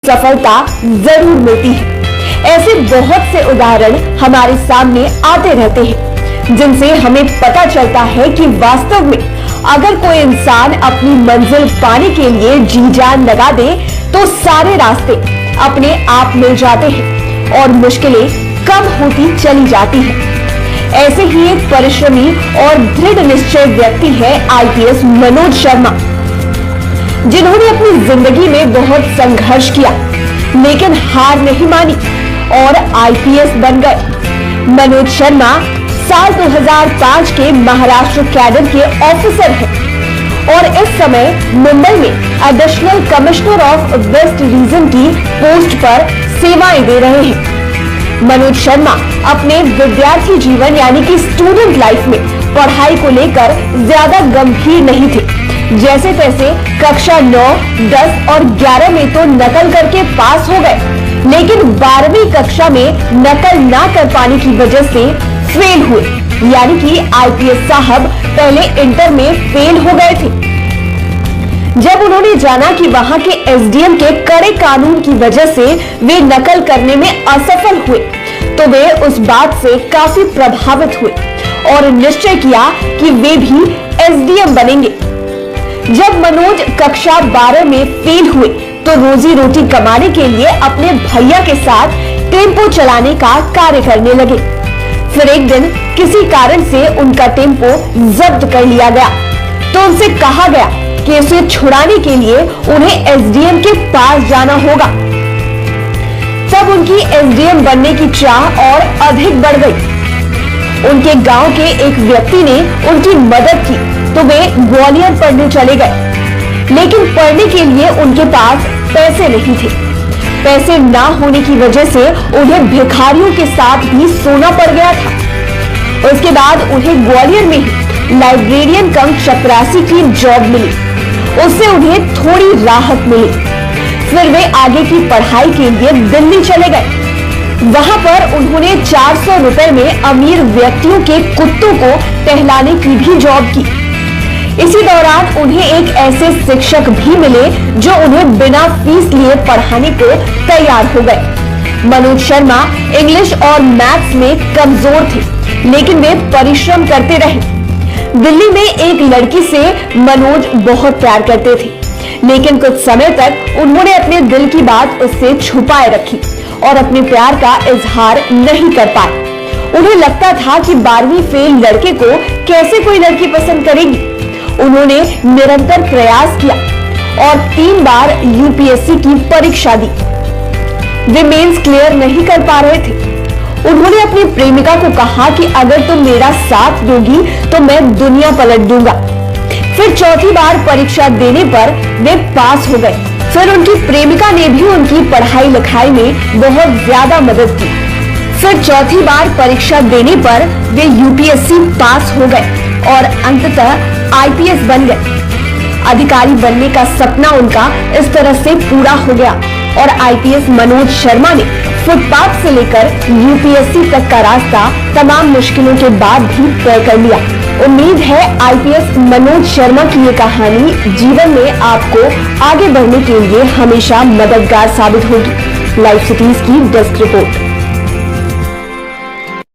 सफलता जरूर मिलती है। ऐसे बहुत से उदाहरण हमारे सामने आते रहते हैं जिनसे हमें पता चलता है कि वास्तव में अगर कोई इंसान अपनी मंजिल पाने के लिए जी जान लगा दे तो सारे रास्ते अपने आप मिल जाते हैं और मुश्किलें कम होती चली जाती हैं। ऐसे ही एक परिश्रमी और दृढ़ निश्चय व्यक्ति है आईपीएस मनोज शर्मा, जिन्होंने अपनी जिंदगी में बहुत संघर्ष किया लेकिन हार नहीं मानी और आईपीएस बन गए। मनोज शर्मा साल 2005 के महाराष्ट्र कैडर के ऑफिसर हैं और इस समय मुंबई में additional commissioner of west region की पोस्ट पर सेवाएं दे रहे हैं। मनोज शर्मा अपने विद्यार्थी जीवन यानी कि स्टूडेंट लाइफ में पढ़ाई को लेकर ज्यादा गंभीर नहीं थे। जैसे तैसे कक्षा 9, 10 और 11 में तो नकल करके पास हो गए, लेकिन 12वीं कक्षा में नकल ना कर पाने की वजह से फेल हुए। यानी कि आईपीएस साहब पहले इंटर में फेल हो गए थे। जब उन्होंने जाना कि वहां के एसडीएम के कड़े कानून की वजह से वे नकल करने में असफल हुए, तो वे उस बात से काफी प्रभावित हुए और निश्चय किया कि वे भी एसडीएम बनेंगे। जब मनोज कक्षा 12 में फेल हुए तो रोजी रोटी कमाने के लिए अपने भैया के साथ टेम्पो चलाने का कार्य करने लगे। फिर एक दिन किसी कारण से उनका टेम्पो जब्त कर लिया गया तो उनसे कहा गया कि उसे छुड़ाने के लिए उन्हें एसडीएम के पास जाना होगा। तब उनकी एसडीएम बनने की चाह और अधिक बढ़ गई। उनके गांव के एक व्यक्ति ने उनकी मदद की तो वे ग्वालियर पढ़ने चले गए, लेकिन पढ़ने के लिए उनके पास पैसे नहीं थे। पैसे ना होने की वजह से उन्हें भिखारियों के साथ भी सोना पड़ गया था। उसके बाद उन्हें ग्वालियर में ही लाइब्रेरियन कम चपरासी की जॉब मिली। उससे उन्हें थोड़ी राहत मिली। फिर वे आगे की पढ़ाई के लिए दिल्ली चले गए। वहां पर उन्होंने 400 रुपए में अमीर व्यक्तियों के कुत्तों को टहलाने की भी जॉब की। इसी दौरान उन्हें एक ऐसे शिक्षक भी मिले जो उन्हें बिना फीस लिए पढ़ाने को तैयार हो गए। मनोज शर्मा इंग्लिश और मैथ्स में कमजोर थे, लेकिन वे परिश्रम करते रहे। दिल्ली में एक लड़की से मनोज बहुत प्यार करते थे, लेकिन कुछ समय तक उन्होंने अपने दिल की बात उससे छुपाए रखी और अपने प्यार का इजहार नहीं कर पाए। उन्हें लगता था कि 12वीं फेल लड़के को कैसे कोई लड़की पसंद करेगी। उन्होंने निरंतर प्रयास किया और 3 बार यूपीएससी की परीक्षा दी। वे मेंस क्लियर नहीं कर पा रहे थे। उन्होंने अपनी प्रेमिका को कहा कि अगर तुम मेरा साथ दोगी तो मैं दुनिया पलट दूंगा। फिर चौथी बार परीक्षा देने पर वे पास हो गए। फिर उनकी प्रेमिका ने भी उनकी पढ़ाई लिखाई में बहुत ज्यादा मदद की। फिर चौथी बार परीक्षा देने पर वे यूपीएससी पास हो गए और अंततः आईपीएस बन गए। अधिकारी बनने का सपना उनका इस तरह से पूरा हो गया और आईपीएस मनोज शर्मा ने फुटपाथ से लेकर यूपीएससी तक का रास्ता तमाम मुश्किलों के बाद भी तय कर लिया। उम्मीद है आईपीएस मनोज शर्मा की ये कहानी जीवन में आपको आगे बढ़ने के लिए हमेशा मददगार साबित होगी। लाइव सिटीज की डेस्क रिपोर्ट।